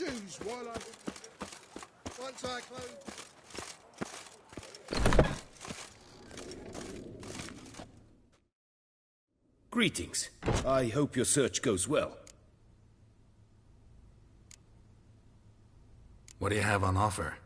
shoes while I... Once I close... Greetings. I hope your search goes well. What do you have on offer?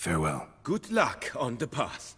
Farewell. Good luck on the path.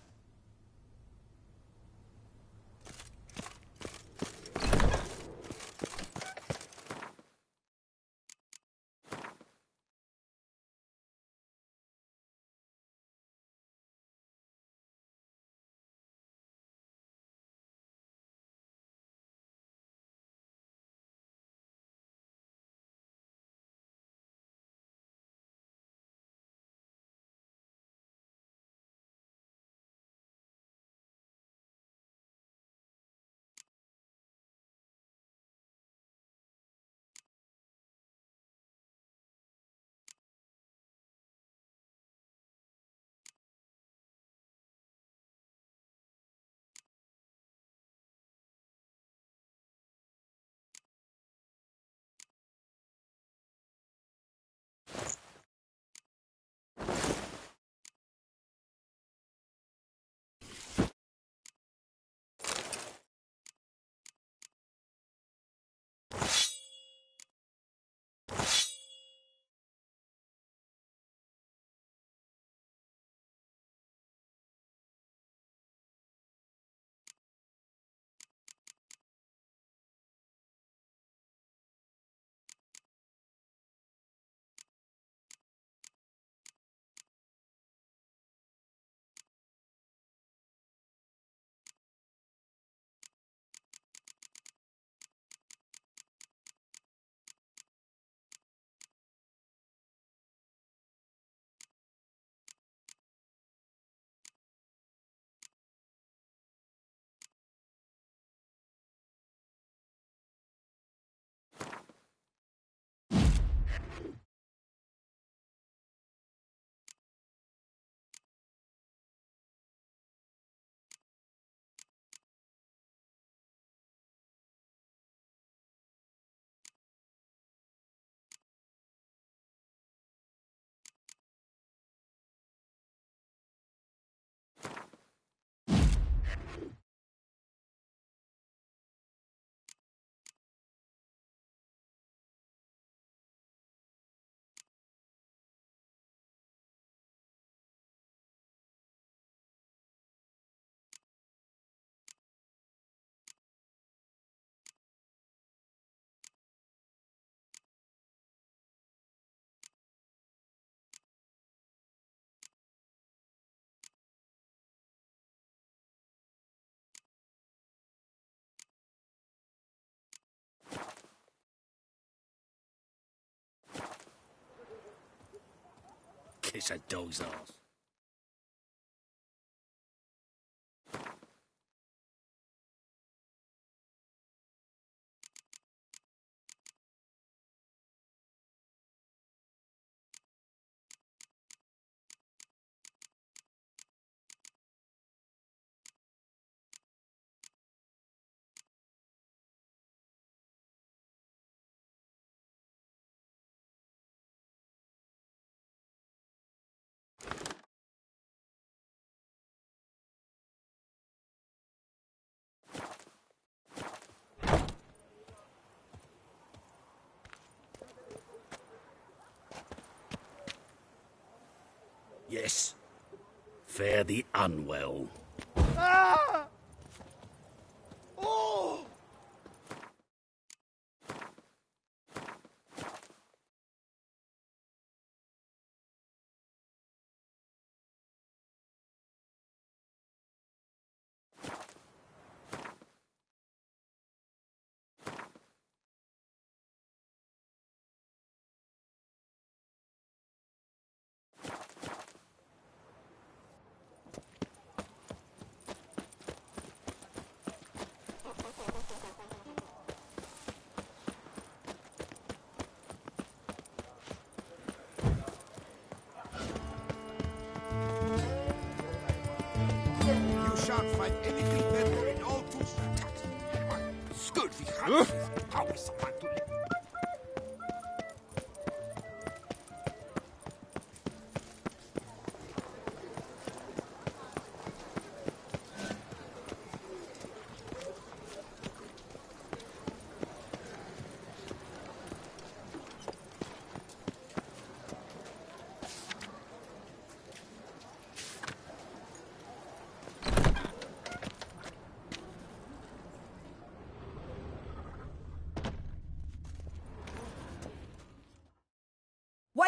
Kiss a dog's ass. Yes. Fare thee unwell. Ah! Oh! You shan't find anything better in all Tucson. Stood behind how is someone to live?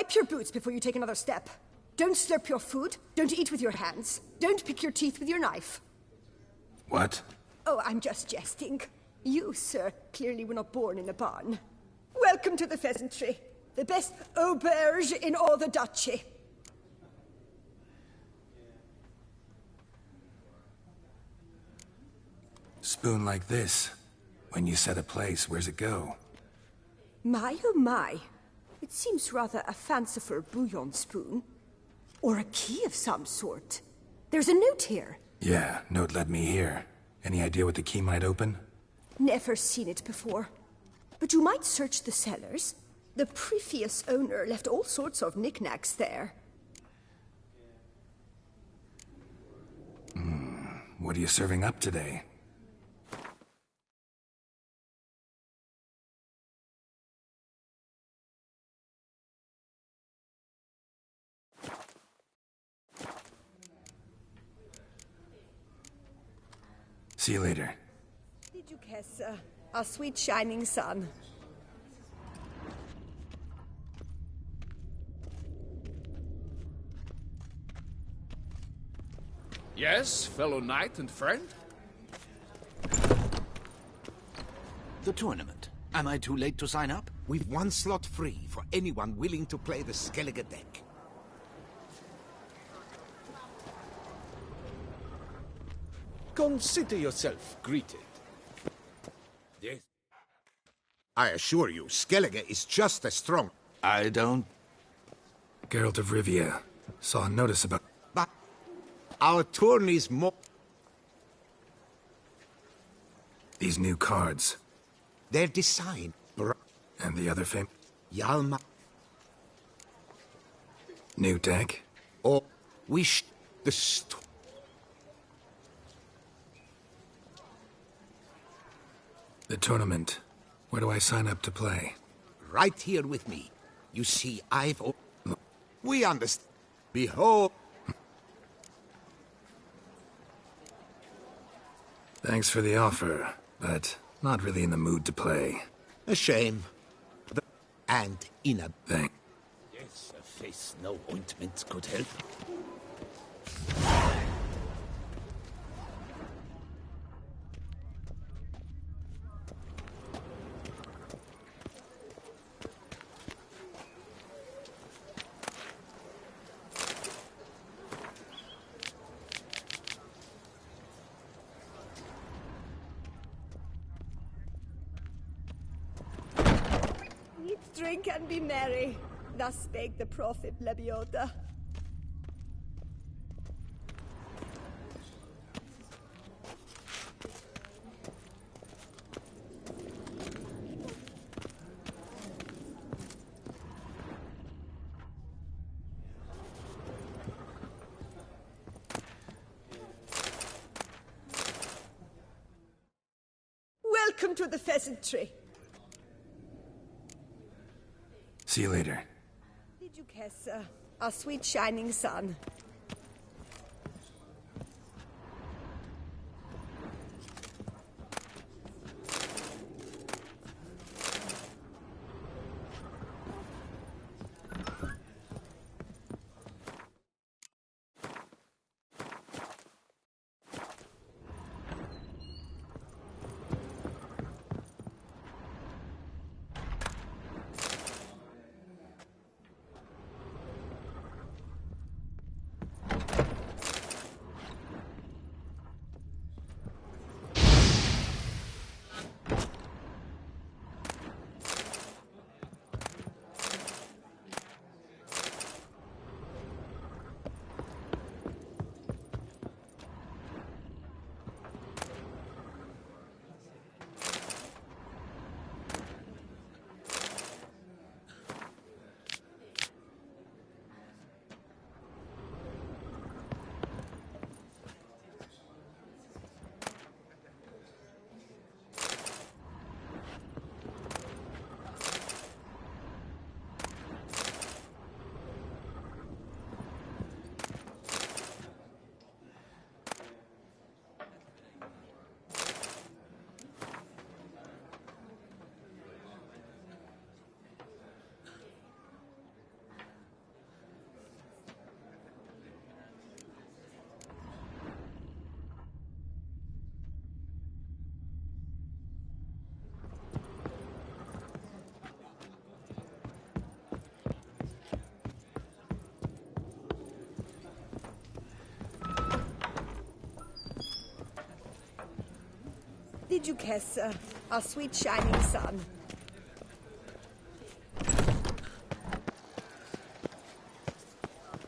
Wipe your boots before you take another step. Don't slurp your food. Don't eat with your hands. Don't pick your teeth with your knife. What? Oh, I'm just jesting. You, sir, clearly were not born in a barn. Welcome to the Pheasantry. The best auberge in all the duchy. Spoon like this. When you set a place, where's it go? My, oh my. It seems rather a fanciful bouillon spoon. Or a key of some sort. There's a note here. Yeah, note led me here. Any idea what the key might open? Never seen it before. But you might search the cellars. The previous owner left all sorts of knickknacks there. What are you serving up today? See you later. Die Duchesse, our sweet shining sun. Yes, fellow knight and friend? The tournament. Am I too late to sign up? We've one slot free for anyone willing to play the Skellige deck. Consider yourself greeted. Yes. I assure you, Skellige is just as strong. I don't... Geralt of Rivia. Saw a notice about... But our tourney's more... these new cards. Their design... And the other Hjalmar... new deck? Or wish the The tournament. Where do I sign up to play? right here with me. You see, we understand. Behold... Thanks for the offer, but not really in the mood to play. A shame. And in a... Thank... Yes, a face no ointment could help. Eat, drink, and be merry. Thus spake the prophet Lebioda. Welcome to the Pheasantry. See you later. Die Duchesse, our sweet shining sun. The Duchessa, our sweet shining sun.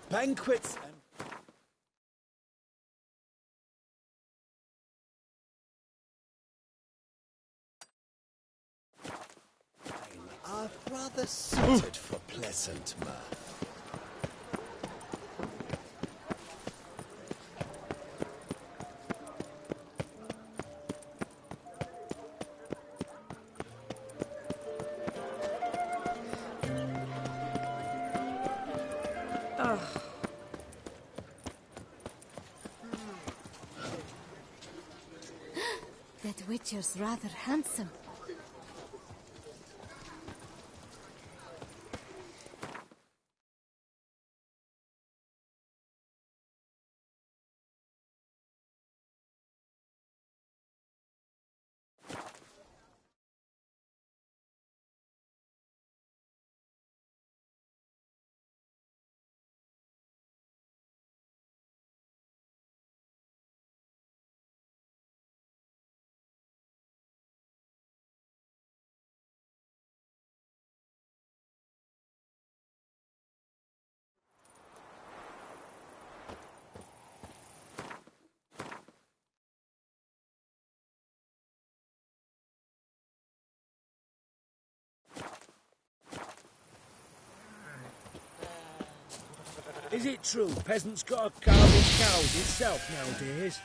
Banquets and... are rather suited for pleasant mirth. That Witcher's rather handsome. Is it true peasants got a carving cows itself nowadays?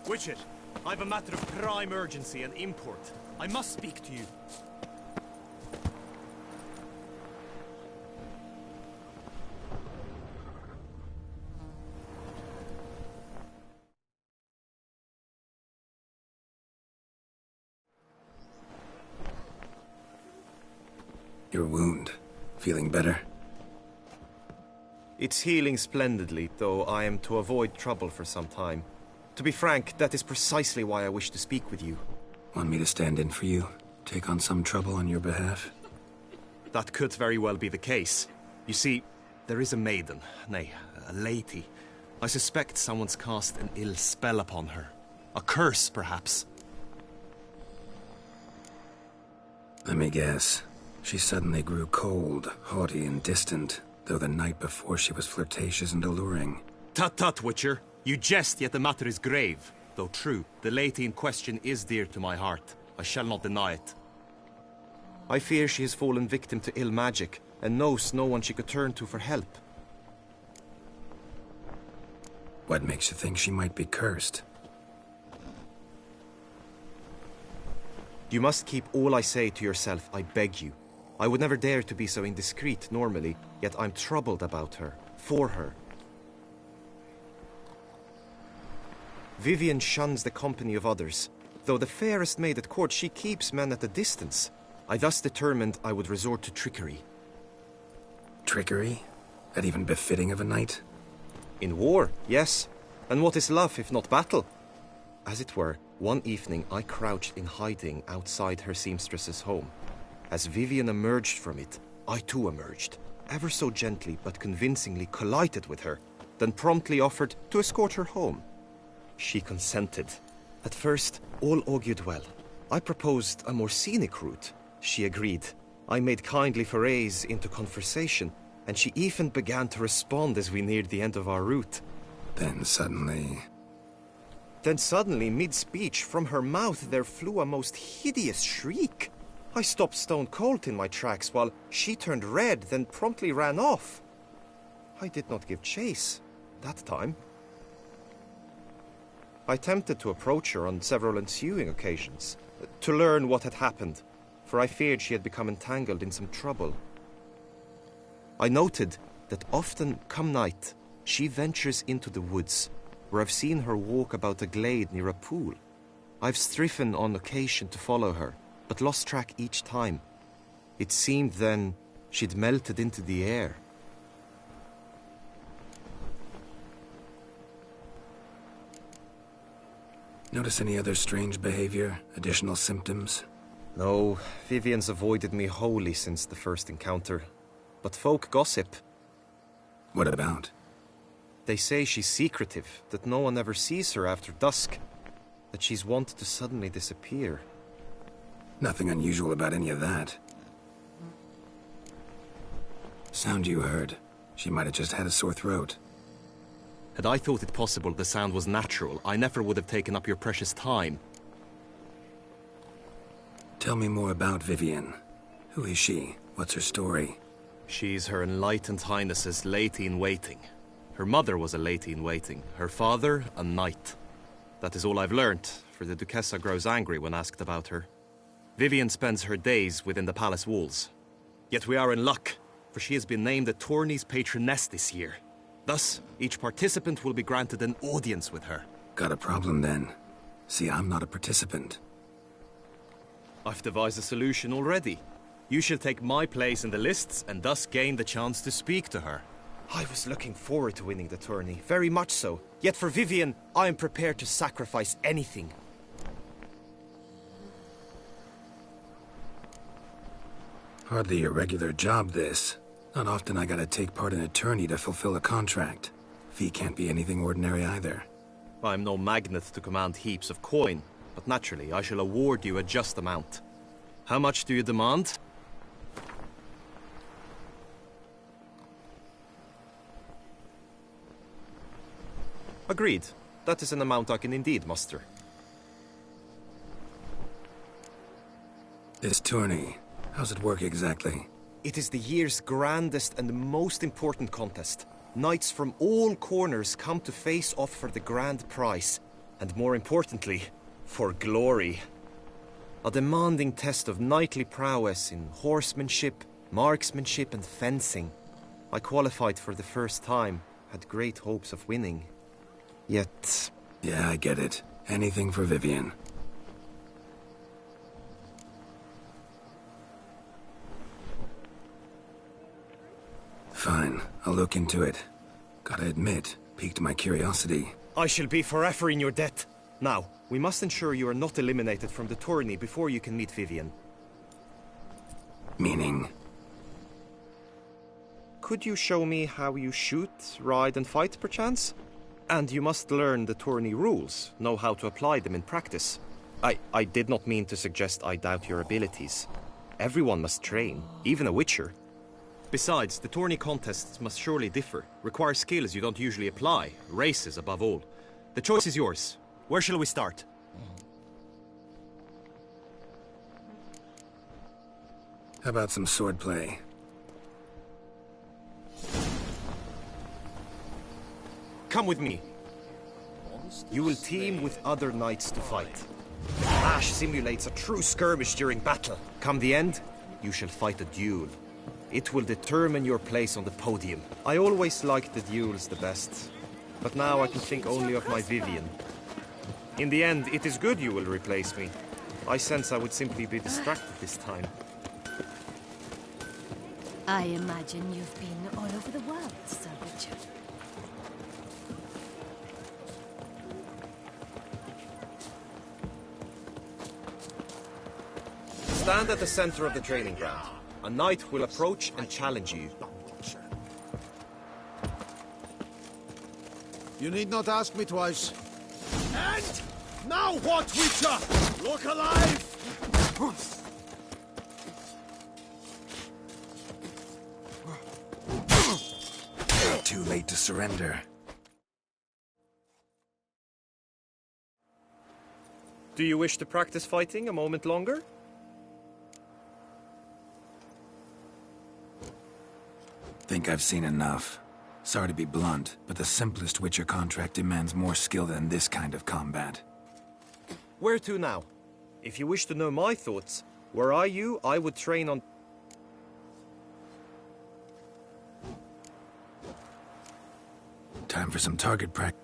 Witcher, I've a matter of prime urgency and import. I must speak to you. Your wound. Feeling better? It's healing splendidly, though I am to avoid trouble for some time. To be frank, that is precisely why I wish to speak with you. Want me to stand in for you? Take on some trouble on your behalf? That could very well be the case. You see, there is a maiden, nay, a lady. I suspect someone's cast an ill spell upon her. A curse, perhaps. Let me guess. She suddenly grew cold, haughty, and distant, though the night before she was flirtatious and alluring. Tut tut, Witcher. You jest, yet the matter is grave. Though true, the lady in question is dear to my heart. I shall not deny it. I fear she has fallen victim to ill magic, and knows no one she could turn to for help. What makes you think she might be cursed? You must keep all I say to yourself, I beg you. I would never dare to be so indiscreet normally, yet I'm troubled about her, for her. Vivienne shuns the company of others. Though the fairest maid at court, she keeps men at a distance. I thus determined I would resort to trickery. Trickery? That even befitting of a knight? In war, yes. And what is love if not battle? As it were, one evening I crouched in hiding outside her seamstress's home. As Vivienne emerged from it, I too emerged, ever so gently but convincingly collided with her, then promptly offered to escort her home. She consented. At first, all augured well. I proposed a more scenic route. She agreed. I made kindly forays into conversation, and she even began to respond as we neared the end of our route. Then suddenly, mid-speech, from her mouth there flew a most hideous shriek. I stopped stone cold in my tracks while she turned red, then promptly ran off. I did not give chase, that time. I attempted to approach her on several ensuing occasions, to learn what had happened, for I feared she had become entangled in some trouble. I noted that often, come night, she ventures into the woods, where I've seen her walk about a glade near a pool. I've striven on occasion to follow her, but lost track each time. It seemed then she'd melted into the air. notice any other strange behavior, additional symptoms? No, Vivienne's avoided me wholly since the first encounter. But folk gossip. What about? They say she's secretive, that no one ever sees her after dusk, that she's wont to suddenly disappear. Nothing unusual about any of that. Sound you heard. She might have just had a sore throat. Had I thought it possible the sound was natural, I never would have taken up your precious time. Tell me more about Vivienne. Who is she? What's her story? She's Her Enlightened Highness's lady-in-waiting. Her mother was a lady-in-waiting, her father a knight. That is all I've learnt, for the Duchessa grows angry when asked about her. Vivienne spends her days within the palace walls. Yet we are in luck, for she has been named the tourney's patroness this year. Thus, each participant will be granted an audience with her. Got a problem then. See, I'm not a participant. I've devised a solution already. You shall take my place in the lists and thus gain the chance to speak to her. I was looking forward to winning the tourney, very much so. Yet for Vivienne, I am prepared to sacrifice anything. Hardly a regular job, this. Not often I gotta take part in a tourney to fulfill a contract. Fee can't be anything ordinary either. I'm no magnet to command heaps of coin, but naturally I shall award you a just amount. How much do you demand? Agreed. That is an amount I can indeed muster. This tourney, how's it work exactly? It is the year's grandest and most important contest. Knights from all corners come to face off for the grand prize. And more importantly, for glory. A demanding test of knightly prowess in horsemanship, marksmanship and fencing. I qualified for the first time, had great hopes of winning. Yet... Yeah, I get it. Anything for Vivian. Fine, I'll look into it. Gotta admit, piqued my curiosity. I shall be forever in your debt. Now, we must ensure you are not eliminated from the tourney before you can meet Vivian. Meaning? Could you show me how you shoot, ride and fight, perchance? And you must learn the tourney rules, know how to apply them in practice. I did not mean to suggest I doubt your abilities. Everyone must train, even a witcher. Besides, the tourney contests must surely differ, require skills you don't usually apply, races above all. The choice is yours. Where shall we start? How about some swordplay? Come with me. You will team with other knights to fight. The clash simulates a true skirmish during battle. Come the end, you shall fight a duel. It will determine your place on the podium. I always liked the duels the best, but now I can think only of my Vivian. In the end, it is good you will replace me. I sense I would simply be distracted this time. I imagine you've been all over the world, Sir Richard. Stand at the center of the training ground. A knight will approach and challenge you. You need not ask me twice. And now what, Witcher? Look alive! Too late to surrender. Do you wish to practice fighting a moment longer? Think I've seen enough. Sorry to be blunt, but the simplest Witcher contract demands more skill than this kind of combat. Where to now? If you wish to know my thoughts, were I you, I would train on... Time for some target practice.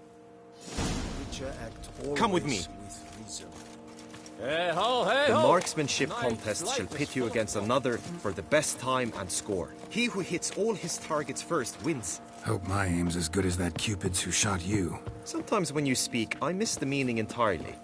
Come with me. Hey ho, hey The ho! marksmanship contest shall pit you against another for the best time and score. He who hits all his targets first wins. Hope my aim's as good as that Cupid's who shot you. Sometimes when you speak, I miss the meaning entirely.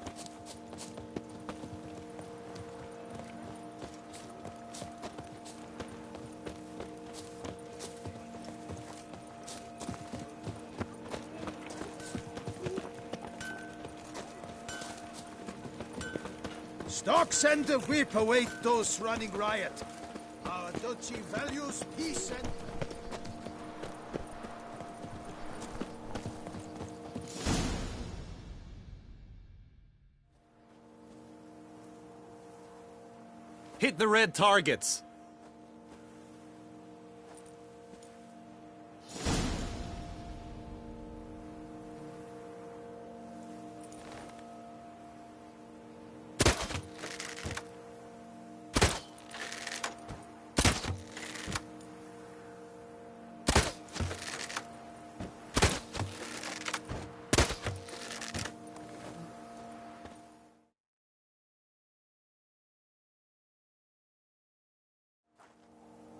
Stocks and the whip await those running riot. Our duchy values peace and... Hit the red targets!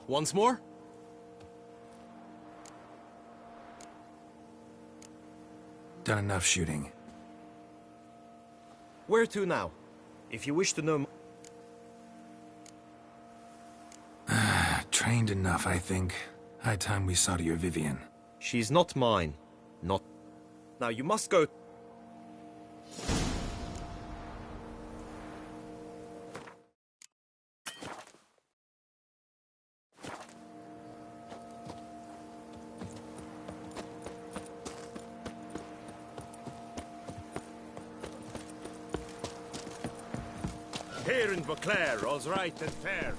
Once more? Done enough shooting. Where to now? If you wish to know... Trained enough, I think. High time we saw to your Vivian. She's not mine. Not... Now you must go... Here in Beauclair, all's right and fair.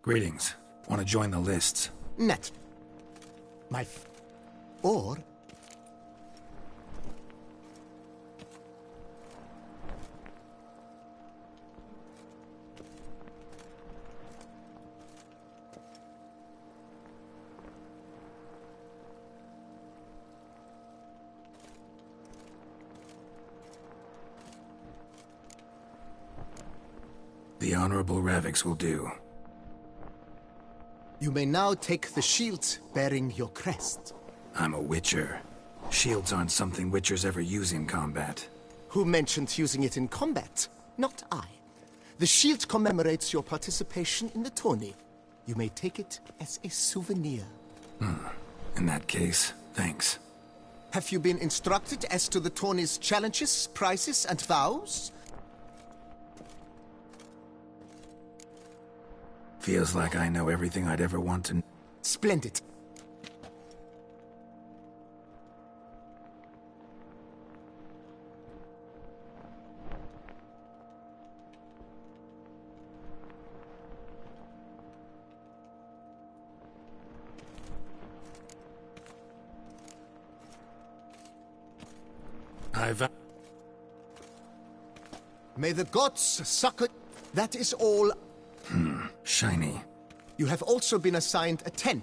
Greetings. Want to join the lists? Net. Or... The Honorable Ravix will do. You may now take the shield bearing your crest. I'm a Witcher. Shields aren't something Witchers ever use in combat. Who mentioned using it in combat? Not I. The shield commemorates your participation in the tourney. You may take it as a souvenir. In that case, thanks. Have you been instructed as to the tourney's challenges, prizes, and vows? Feels like I know everything I'd ever want to... Splendid. May the gods succor... That is all... Shiny. You have also been assigned a 10.